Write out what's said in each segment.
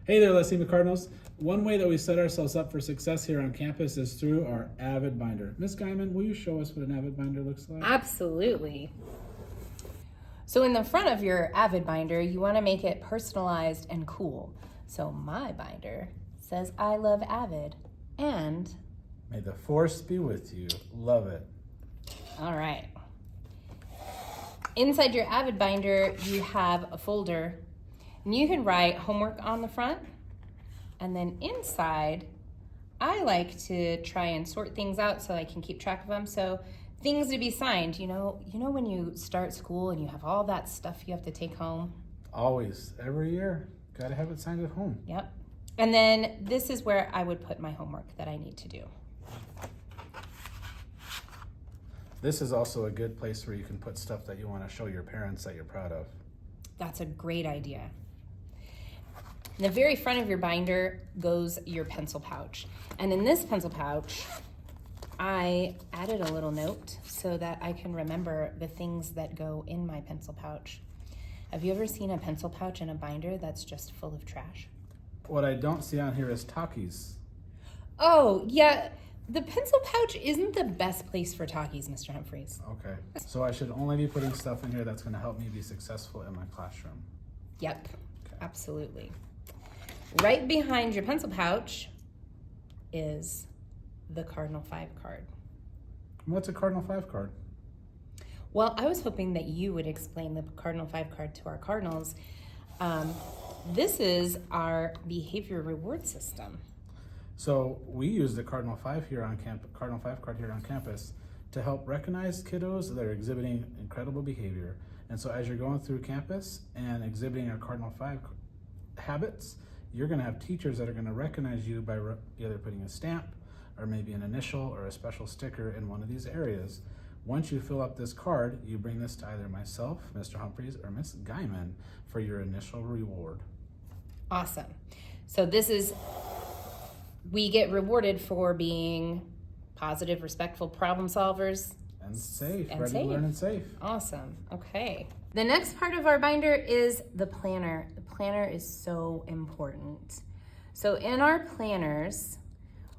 Hey there, Lacima Cardinals. One way that we set ourselves up for success here on campus is through our AVID Binder. Ms. Guyman, will you show us what an AVID Binder looks like? Absolutely. So in the front of your AVID binder, you want to make it personalized and cool. So my binder says, I love AVID, and May the force be with you. Love it. all right. Inside your AVID binder, you have a folder, and you can write homework on the front. And then inside, I like to try and sort things out so I can keep track of them. So things to be signed, you know when you start school and you have all that stuff you have to take home? Always, every year, gotta have it signed at home. Yep. And then this is where I would put my homework that I need to do. This is also a good place where you can put stuff that you want to show your parents that you're proud of. That's a great idea. In the very front of your binder goes your pencil pouch. And in this pencil pouch, I added a little note so that I can remember the things that go in my pencil pouch. Have you ever seen a pencil pouch in a binder that's just full of trash? What I don't see on here is Takis. Oh, yeah. The pencil pouch isn't the best place for talkies, Mr. Humphreys. Okay, so I should only be putting stuff in here that's going to help me be successful in my classroom. Yep, Okay. absolutely. Right behind your pencil pouch is the Cardinal 5 card. What's a Cardinal 5 card? Well, I was hoping that you would explain the Cardinal 5 card to our Cardinals. This is our behavior reward system. So we use the Cardinal 5 here on Cardinal 5 card here on campus to help recognize kiddos that are exhibiting incredible behavior. And so as you're going through campus and exhibiting your Cardinal 5 habits, you're going to have teachers that are going to recognize you by either putting a stamp or maybe an initial or a special sticker in one of these areas. Once you fill up this card, you bring this to either myself, Mr. Humphreys, or Ms. Guyman for your initial reward. Awesome. So we get rewarded for being positive, respectful problem solvers. And safe, And ready safe. to learn and safe. Awesome. Okay. The next part of our binder is the planner. The planner is so important. So in our planners,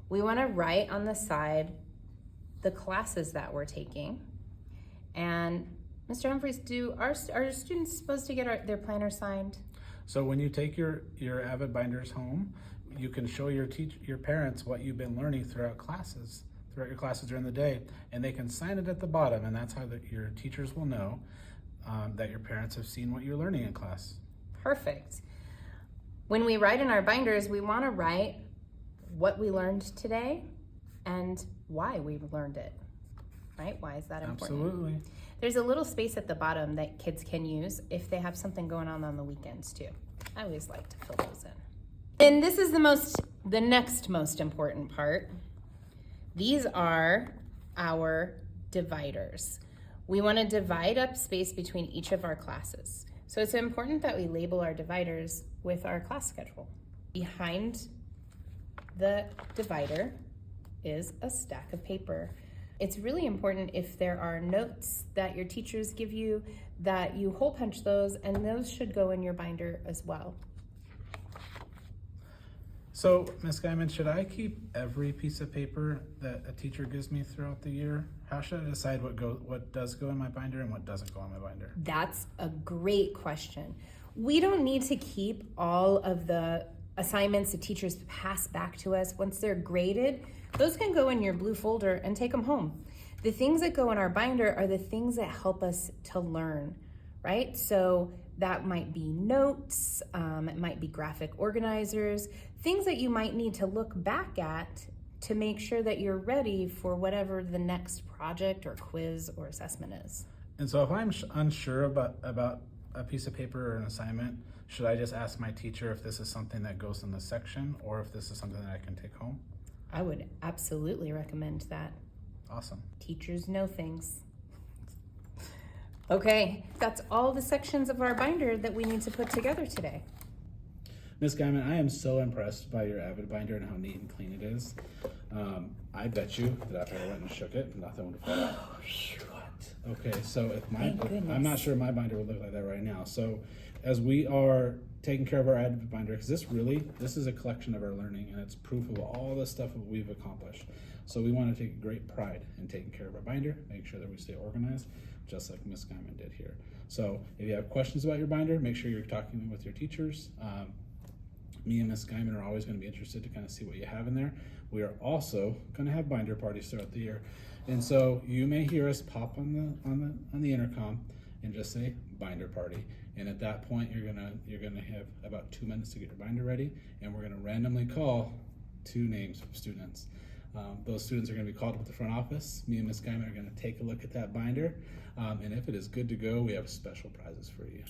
we want to write on the side the classes that we're taking. And Mr. Humphreys, are students supposed to get their planner signed? So when you take your AVID binders home, you can show your parents what you've been learning throughout your classes during the day, and they can sign it at the bottom, and that's how your teachers will know that your parents have seen what you're learning in class. Perfect. When we write in our binders, we want to write what we learned today and why we learned it, right? Why is that important? Absolutely. There's a little space at the bottom that kids can use if they have something going on the weekends too. I always like to fill those in. And this is the next most important part. These are our dividers. We want to divide up space between each of our classes. So it's important that we label our dividers with our class schedule. Behind the divider is a stack of paper. It's really important if there are notes that your teachers give you that you hole punch those, and those should go in your binder as well. So, Ms. Guyman, should I keep every piece of paper that a teacher gives me throughout the year? How should I decide what does go in my binder and what doesn't go in my binder? That's a great question. We don't need to keep all of the assignments the teachers pass back to us. Once they're graded, those can go in your blue folder and take them home. The things that go in our binder are the things that help us to learn, right? So that might be notes, it might be graphic organizers, things that you might need to look back at to make sure that you're ready for whatever the next project or quiz or assessment is. And so if I'm unsure about a piece of paper or an assignment, should I just ask my teacher if this is something that goes in the section or if this is something that I can take home? I would absolutely recommend that. Awesome. Teachers know things. Okay, that's all the sections of our binder that we need to put together today. Ms. Guyman, I am so impressed by your AVID binder and how neat and clean it is. I bet you that if I went and shook it, nothing would fall out. What? Okay, so if Thank goodness. I'm not sure my binder would look like that right now. So as we are taking care of our AVID binder, because this is a collection of our learning, and it's proof of all the stuff that we've accomplished. So we want to take great pride in taking care of our binder, make sure that we stay organized, just like Ms. Guyman did here. So if you have questions about your binder, make sure you're talking with your teachers. Me and Ms. Guyman are always going to be interested to kind of see what you have in there. We are also going to have binder parties throughout the year, and so you may hear us pop on the intercom and just say binder party. And at that point, you're gonna have about 2 minutes to get your binder ready, and we're gonna randomly call 2 names of students. Those students are going to be called up at the front office. Me and Ms. Guyman are going to take a look at that binder, and if it is good to go, we have special prizes for you.